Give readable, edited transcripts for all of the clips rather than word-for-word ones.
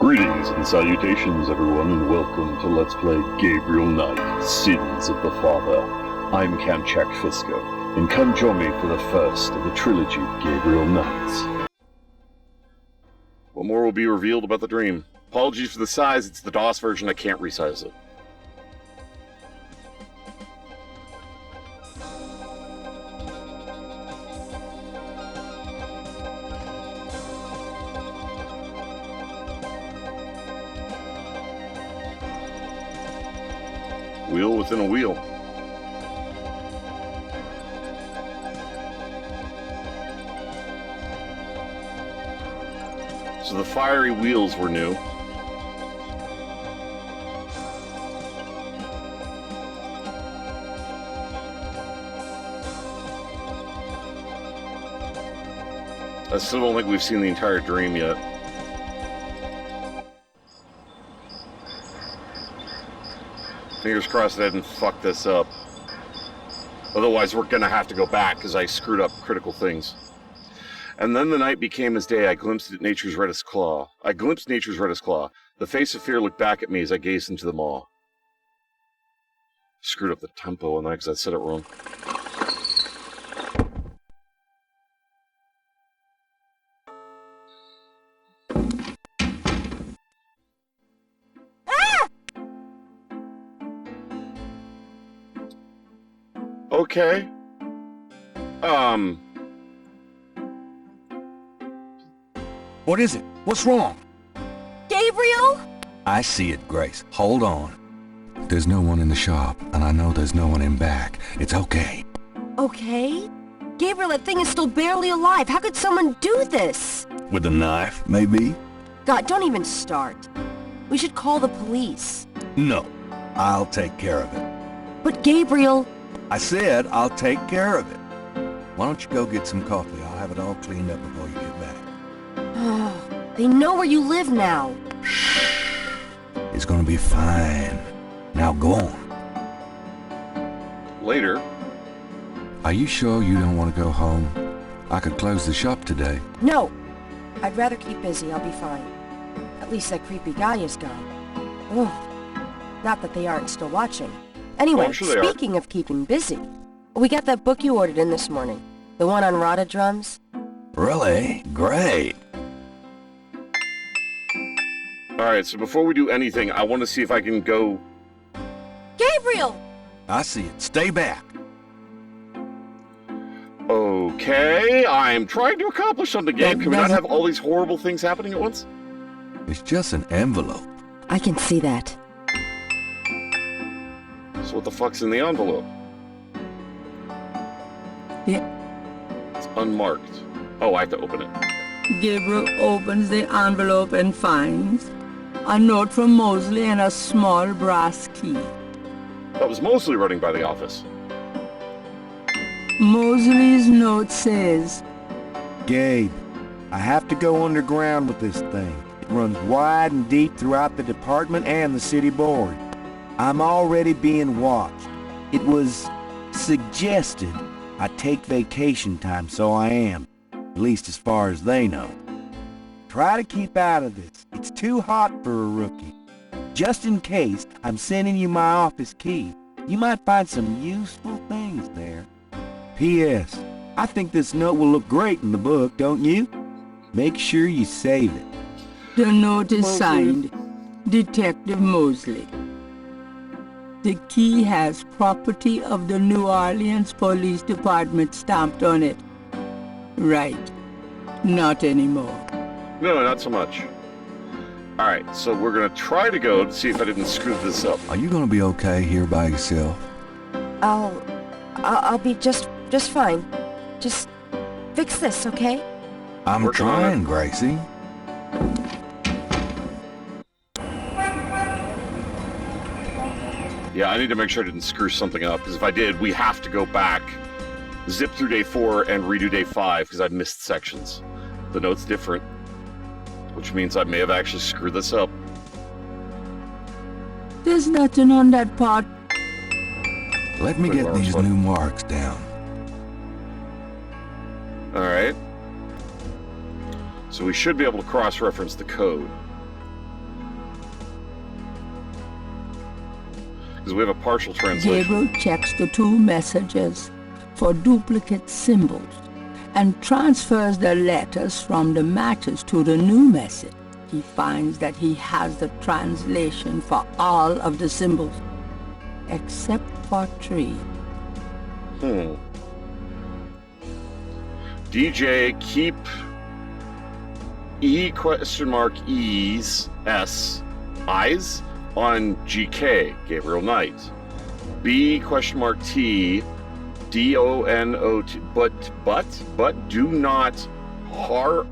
Greetings and salutations, everyone, and welcome to Let's Play Gabriel Knight, Sins of the Father. I'm Kamchak Fisko, and come join me for the first of the trilogy of Gabriel Knights. What more will be revealed about the dream? Apologies for the size, it's the DOS version, I can't resize it. Wheel within a wheel. So the fiery wheels were new. I still don't think we've seen the entire dream yet. Fingers crossed I didn't fuck this up. Otherwise, we're gonna have to go back because I screwed up critical things. And then the night became as day. I glimpsed nature's reddest claw. The face of fear looked back at me as I gazed into the maw. Screwed up the tempo on that because I said it wrong. Okay. What is it? What's wrong? Gabriel? I see it, Grace. Hold on. There's no one in the shop, and I know there's no one in back. It's okay. Okay? Gabriel, that thing is still barely alive. How could someone do this? With a knife, maybe? God, don't even start. We should call the police. No. I'll take care of it. But Gabriel... I said I'll take care of it. Why don't you go get some coffee? I'll have it all cleaned up before you get back. Oh, they know where you live now. It's gonna be fine. Now go on. Later. Are you sure you don't want to go home? I could close the shop today. No. I'd rather keep busy. I'll be fine. At least that creepy guy is gone. Ugh. Not that they aren't still watching. Anyway, I'm sure speaking of keeping busy, we got that book you ordered in this morning. The one on Rada drums. Really? Great. Alright, so before we do anything, I want to see if I can go... Gabriel! I see it. Stay back. Okay, I'm trying to accomplish something, Gabe. Can we not have all these horrible things happening at once? It's just an envelope. I can see that. So what the fuck's in the envelope? Yeah. It's unmarked. Oh, I have to open it. Gabriel opens the envelope and finds a note from Mosley and a small brass key. That was mostly running by the office. Mosley's note says, Gabe, I have to go underground with this thing. It runs wide and deep throughout the department and the city board. I'm already being watched. It was suggested I take vacation time, so I am. At least as far as they know. Try to keep out of this. It's too hot for a rookie. Just in case, I'm sending you my office key. You might find some useful things there. P.S. I think this note will look great in the book, don't you? Make sure you save it. the note is signed, Detective Mosley. The key has property of the New Orleans Police Department stamped on it. Right. Not anymore. No, not so much. Alright, so we're gonna try to go to see if I didn't screw this up. Are you gonna be okay here by yourself? I'll be just fine. Just fix this, okay? I'm Working on trying, it. Gracie. Yeah, I need to make sure I didn't screw something up, because if I did, we have to go back, zip through day 4 and redo day 5, because I missed sections. The note's different, which means I may have actually screwed this up. There's nothing on that part. Let me Wait, get Laura's these what? new marks down. Alright. So we should be able to cross-reference the code. Because we have a partial translation. Gabriel checks the two messages for duplicate symbols and transfers the letters from the matches to the new message. He finds that he has the translation for all of the symbols, except for 3. DJ, keep E question mark E's S eyes on GK, Gabriel Knight. B question mark T DONOT but do not harm.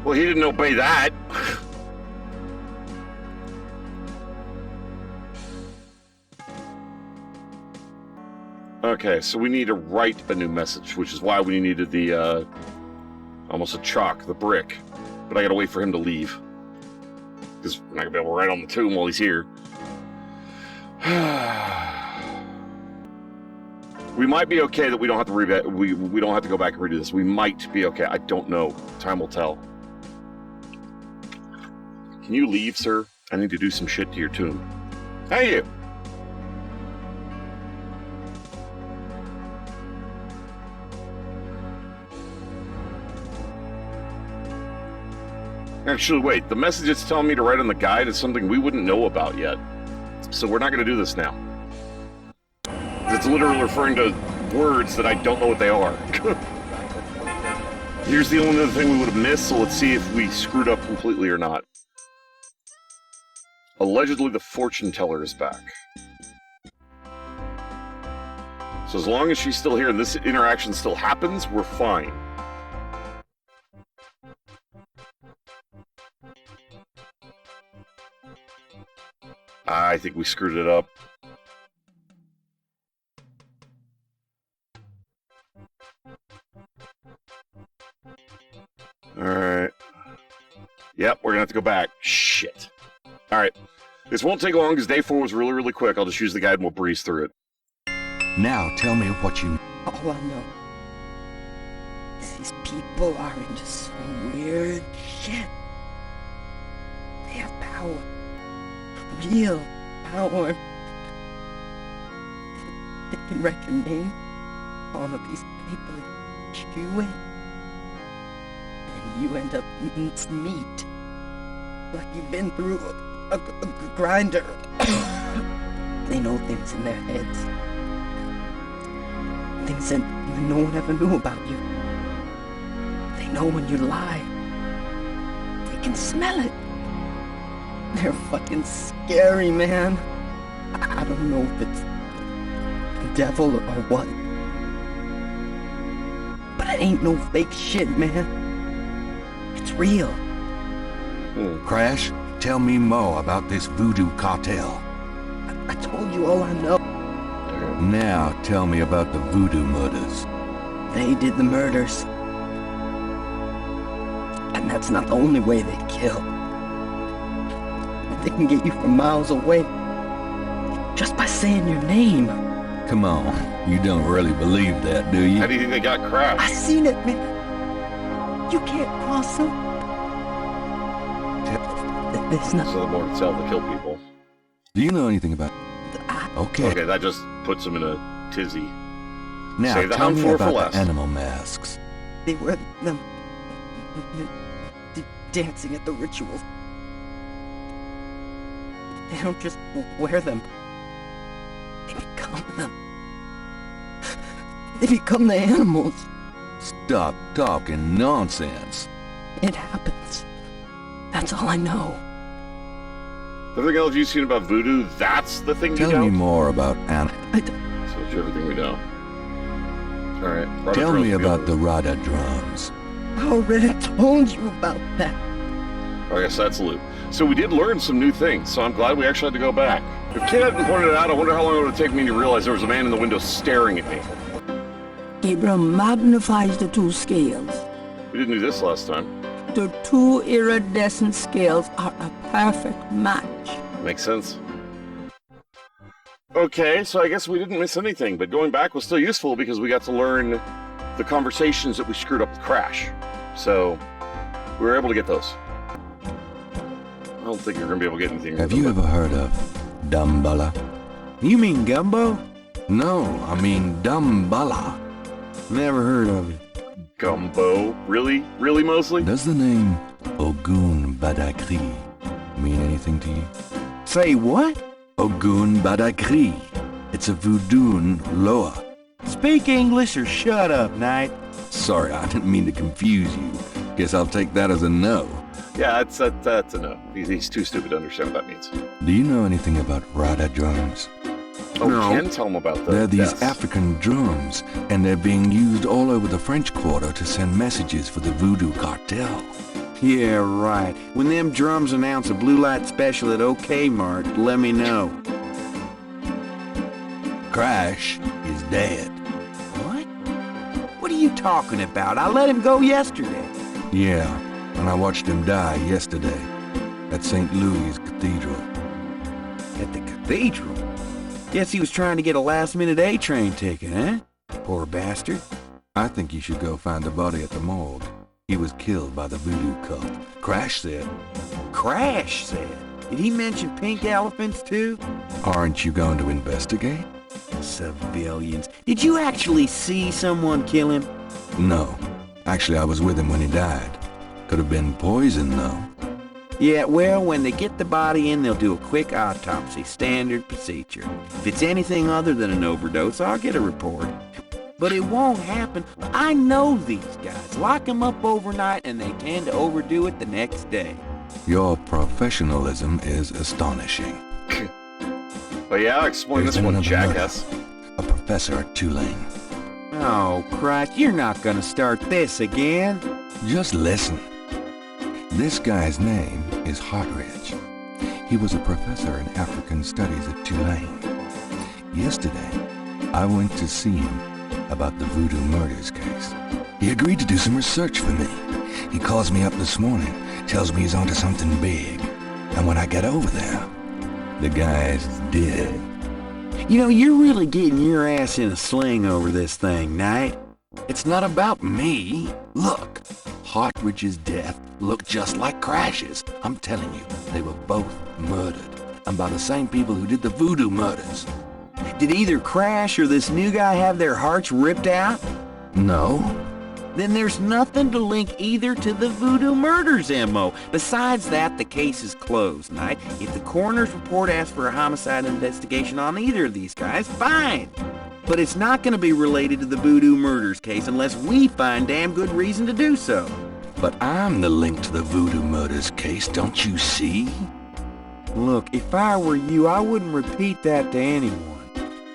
Well, he didn't obey that. Okay, so we need to write a new message, which is why we needed the, almost a chalk, the brick. But I gotta wait for him to leave. Because we're not gonna be able to write on the tomb while he's here. We might be okay that we don't have to we don't have to go back and redo this. We might be okay. I don't know. Time will tell. Can you leave, sir? I need to do some shit to your tomb. Hey, you! Actually, wait. The message it's telling me to write on the guide is something we wouldn't know about yet. So we're not going to do this now. It's literally referring to words that I don't know what they are. Here's the only other thing we would have missed, so let's see if we screwed up completely or not. Allegedly, the fortune teller is back. So as long as she's still here and this interaction still happens, we're fine. I think we screwed it up. Alright. Yep, we're gonna have to go back. Shit. Alright. This won't take long because day 4 was really, really quick. I'll just use the guide and we'll breeze through it. Now tell me what you... All I know is these people are into some weird shit. They have power. Real power. They can write your name on a piece of paper and chew it. And you end up eating some meat. Like you've been through a grinder. They know things in their heads. Things that no one ever knew about you. They know when you lie. They can smell it. They're fucking scary, man. I don't know if it's the devil or what. But it ain't no fake shit, man. It's real. Crash, tell me more about this voodoo cartel. I told you all I know. Now tell me about the voodoo murders. They did the murders. And that's not the only way they kill. They can get you from miles away just by saying your name. Come on, you don't really believe that, do you? How do you think they got Crash? I seen it, man. You can't cross them. There's nothing. So the more itself to kill people. Do you know anything about... Okay. Okay, that just puts them in a tizzy. Now Save the tell hound me for about last. the animal masks. They wear them dancing at the rituals. They don't just wear them. They become them. They become the animals. Stop talking nonsense. It happens. That's all I know. Everything else you've seen about voodoo, that's the thing Tell you know? me more about animals. So it's everything we know. Alright. Tell me about the Rada drums. I already told you about that. I guess that's a loop. So we did learn some new things, so I'm glad we actually had to go back. If Kid hadn't pointed it out, I wonder how long it would take me to realize there was a man in the window staring at me. Gabriel magnifies the 2 scales. We didn't do this last time. The 2 iridescent scales are a perfect match. Makes sense. Okay, so I guess we didn't miss anything, but going back was still useful because we got to learn the conversations that we screwed up with Crash. So we were able to get those. I don't think you're gonna be able to get anything. Have you ever heard of Dumbala? You mean gumbo? No, I mean Dumbala. Never heard of it. Gumbo? Really? Really, Mosley? Does the name Ogun Badakri mean anything to you? Say what? Ogun Badakri. It's a voodoo loa. Speak English or shut up, Knight. Sorry, I didn't mean to confuse you. Guess I'll take that as a no. Yeah, that's a no. He's too stupid to understand what that means. Do you know anything about Rada drums? Oh, No. Ken, tell him about that. They're these Yes. African drums, and they're being used all over the French Quarter to send messages for the voodoo cartel. Yeah, right. When them drums announce a blue light special at OK Mart, let me know. Crash is dead. What? What are you talking about? I let him go yesterday. Yeah, and I watched him die yesterday at St. Louis Cathedral. At the cathedral? Guess he was trying to get a last-minute A-train ticket, eh? Poor bastard. I think you should go find the body at the morgue. He was killed by the voodoo cult. Crash said. Crash said. Did he mention pink elephants, too? Aren't you going to investigate? Civilians. Did you actually see someone kill him? No. Actually, I was with him when he died. Could have been poison, though. Yeah, well, when they get the body in, they'll do a quick autopsy. Standard procedure. If it's anything other than an overdose, I'll get a report. But it won't happen. I know these guys. Lock them up overnight, and they tend to overdo it the next day. Your professionalism is astonishing. But yeah, explain There's this been one, another murder. jackass. A professor at Tulane. Oh, Christ, you're not gonna start this again. Just listen. This guy's name is Hartridge. He was a professor in African studies at Tulane. Yesterday, I went to see him about the voodoo murders case. He agreed to do some research for me. He calls me up this morning, tells me he's onto something big. And when I get over there, the guy's dead. You know, you're really getting your ass in a sling over this thing, Knight. It's not about me. Look, Hartridge's death looked just like Crash's. I'm telling you, they were both murdered. And by the same people who did the voodoo murders. Did either Crash or this new guy have their hearts ripped out? No. Then there's nothing to link either to the voodoo murders, M.O. Besides that, the case is closed, Knight. If the coroner's report asks for a homicide investigation on either of these guys, fine. But it's not going to be related to the voodoo murders case unless we find damn good reason to do so. But I'm the link to the voodoo murders case, don't you see? Look, if I were you, I wouldn't repeat that to anyone.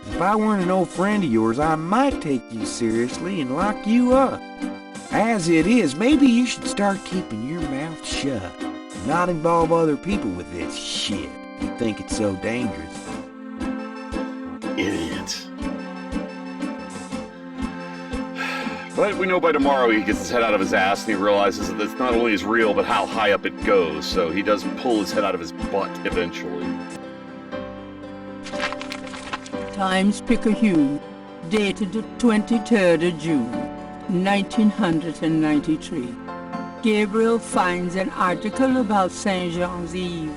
If I weren't an old friend of yours, I might take you seriously and lock you up. As it is, maybe you should start keeping your mouth shut. Not involve other people with this shit. You think it's so dangerous. Idiot. But we know by tomorrow he gets his head out of his ass and he realizes that it's not only is real, but how high up it goes. So he does pull his head out of his butt eventually. Times-Picayune, dated the 23rd of June, 1993. Gabriel finds an article about St. Jean's Eve.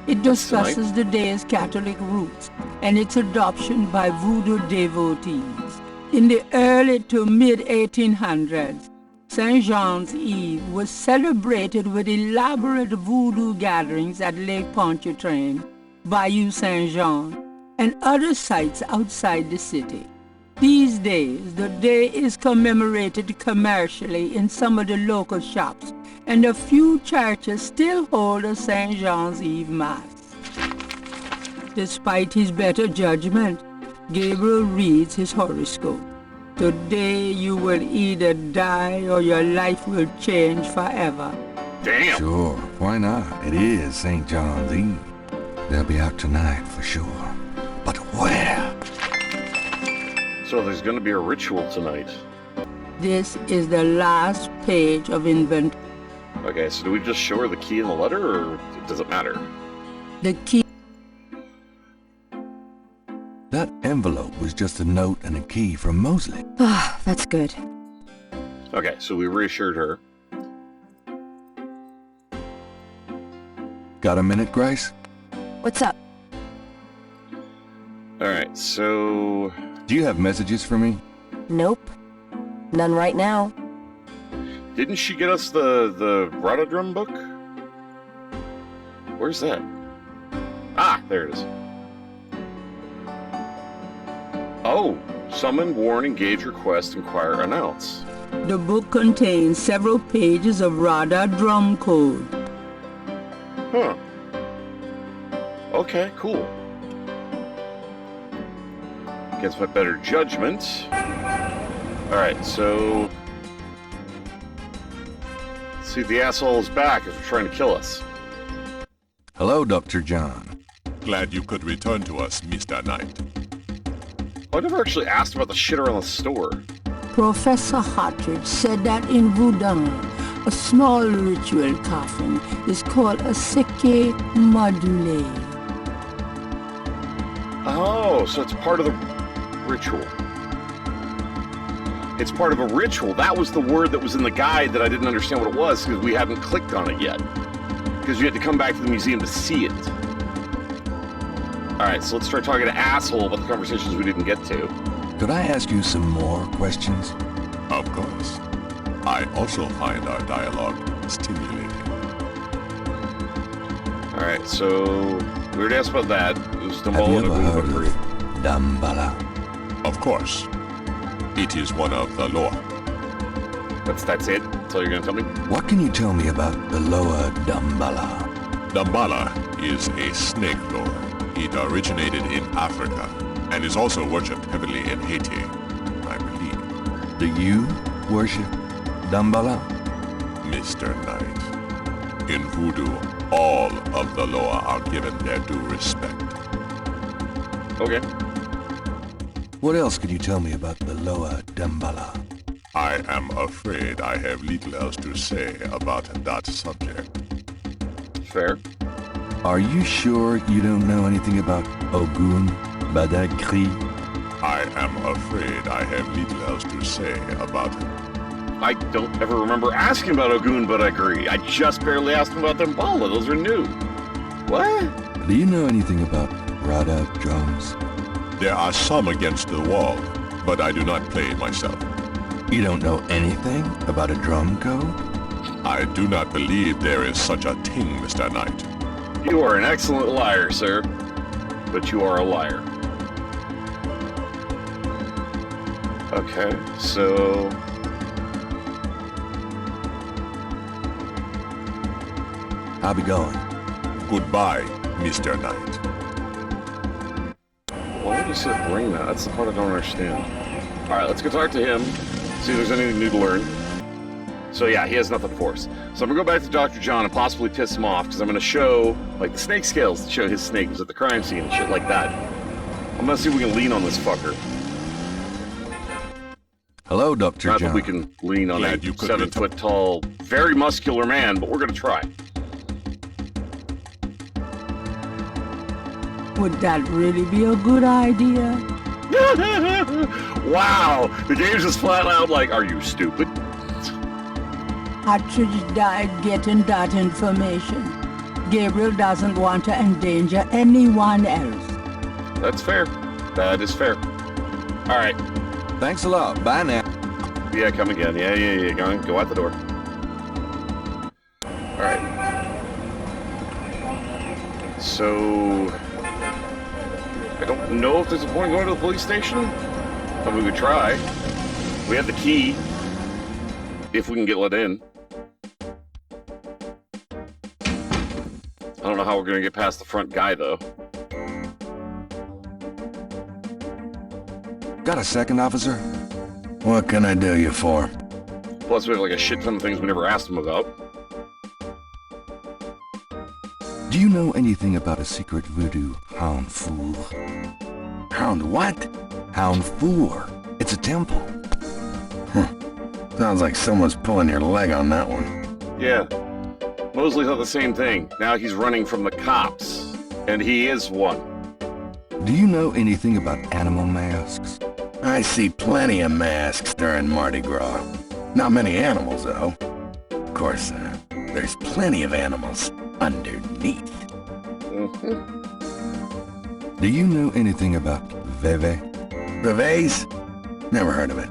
It discusses the day's Catholic roots and its adoption by voodoo devotees. In the early to mid-1800s, St. Jean's Eve was celebrated with elaborate voodoo gatherings at Lake Pontchartrain, Bayou St. Jean, and other sites outside the city. These days, the day is commemorated commercially in some of the local shops, and a few churches still hold a St. Jean's Eve Mass. Despite his better judgment, Gabriel reads his horoscope. Today you will either die or your life will change forever. Damn! Sure, why not? It is St. John's Eve. They'll be out tonight for sure. But where? So there's going to be a ritual tonight. This is the last page of inventory. Okay, so do we just show her the key in the letter, or does it matter? The key. That envelope was just a note and a key from Mosley. Ah, that's good. Okay, so we reassured her. Got a minute, Grace? What's up? Alright, so... Do you have messages for me? Nope. None right now. Didn't she get us the Rotodrum book? Where's that? Ah, there it is. Oh, summon, warn, engage, request, inquire, announce. The book contains several pages of Radha drum code. Huh. Okay, cool. Against my better judgment. Alright, so... see, the asshole is back if they're trying to kill us. Hello, Dr. John. Glad you could return to us, Mr. Knight. I never actually asked about the shit around the store. Professor Hartridge said that in voodoo, a small ritual coffin is called a seke module. Oh, so it's part of the ritual. It's part of a ritual. That was the word that was in the guide that I didn't understand what it was because we hadn't clicked on it yet. Because you had to come back to the museum to see it. Alright, so let's start talking to asshole about the conversations we didn't get to. Could I ask you some more questions? Of course. I also find our dialogue stimulating. Alright, so we already asked about that. It was Have you Dambala and ever heard Agumba. of Dambala? Of course. It is one of the lore. That's it? That's all you're gonna tell me? What can you tell me about the Loa Dambala? Dambala is a snake lore. It originated in Africa and is also worshipped heavily in Haiti, I believe. Do you worship Dambala? Mr. Knight, in voodoo, all of the Loa are given their due respect. Okay. What else could you tell me about the Loa Dambala? I am afraid I have little else to say about that subject. Fair. Are you sure you don't know anything about Ogun Badagri? I am afraid I have little else to say about it. I don't ever remember asking about Ogun, but I agree. I just barely asked him about Dambala. Those are new. What? Do you know anything about Radha drums? There are some against the wall, but I do not play myself. You don't know anything about a drum code? I do not believe there is such a thing, Mr. Knight. You are an excellent liar, sir. But you are a liar. Okay, so... I'll be going. Goodbye, Mr. Knight. Why would you say bring that? That's the part I don't understand. Alright, let's go talk to him. See if there's anything new to learn. So yeah, he has nothing for us. So I'm gonna go back to Dr. John and possibly piss him off, because I'm gonna show, like, the snake scales to show his snake was at the crime scene and shit like that. I'm gonna see if we can lean on this fucker. Hello, Dr. Not John. that we can lean on Glad a you could 7-foot-tall, very muscular man, but we're gonna try. Would that really be a good idea? Wow! The game's just flat out like, are you stupid? Hartridge died getting that information. Gabriel doesn't want to endanger anyone else. That's fair. That is fair. Alright. Thanks a lot. Bye now. Yeah, come again. Yeah. Go out the door. Alright. So... I don't know if there's a point in going to the police station. But we could try. We have the key. If we can get let in. I don't know how we're going to get past the front guy, though. Got a second, officer? What can I do you for? Plus, we have like a shit ton of things we never asked him about. Do you know anything about a secret voodoo hound fool? Hound what? Hound fool. It's a temple. Sounds like someone's pulling your leg on that one. Yeah. Mosley thought the same thing. Now he's running from the cops. And he is one. Do you know anything about animal masks? I see plenty of masks during Mardi Gras. Not many animals, though. Of course, there's plenty of animals. underneath. Do you know anything about Veve? Reves? Never heard of it.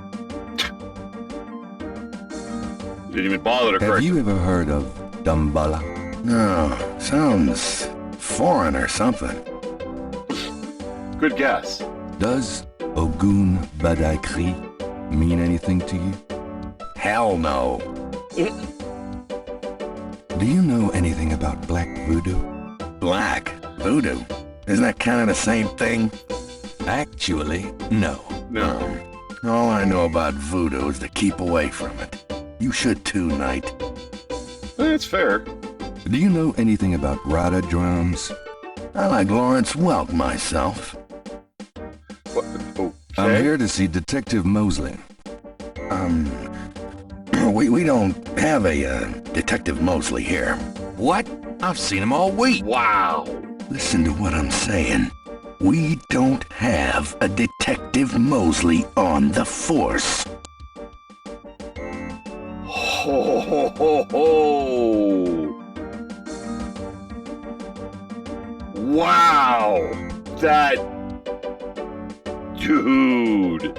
Didn't even bother to Have correct you ever heard of Dambala? No, sounds foreign or something. Good guess. Does Ogun Badaikri mean anything to you? Hell no. Do you know anything about black voodoo? Black? Voodoo? Isn't that kind of the same thing? Actually, no. No. All I know about voodoo is to keep away from it. You should too, Knight. That's fair. Do you know anything about Rada drums? I like Lawrence Welk myself. What? Okay. I'm here to see Detective Mosley. We don't have a Detective Mosley here. What? I've seen him all week. Wow. Listen to what I'm saying. We don't have a Detective Mosley on the force. Ho, ho, ho, ho. Wow. That... Dude.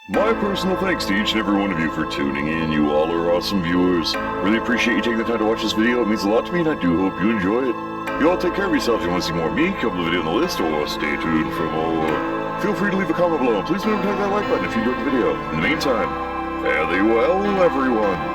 My personal thanks to each and every one of you for tuning in. You all are awesome viewers. Really appreciate you taking the time to watch this video. It means a lot to me, and I do hope you enjoy it. You all take care of yourselves. If you want to see more of me, come to the video on the list, or stay tuned for more. Feel free to leave a comment below, and please remember to hit that like button if you enjoyed the video. In the meantime, fare thee well, everyone.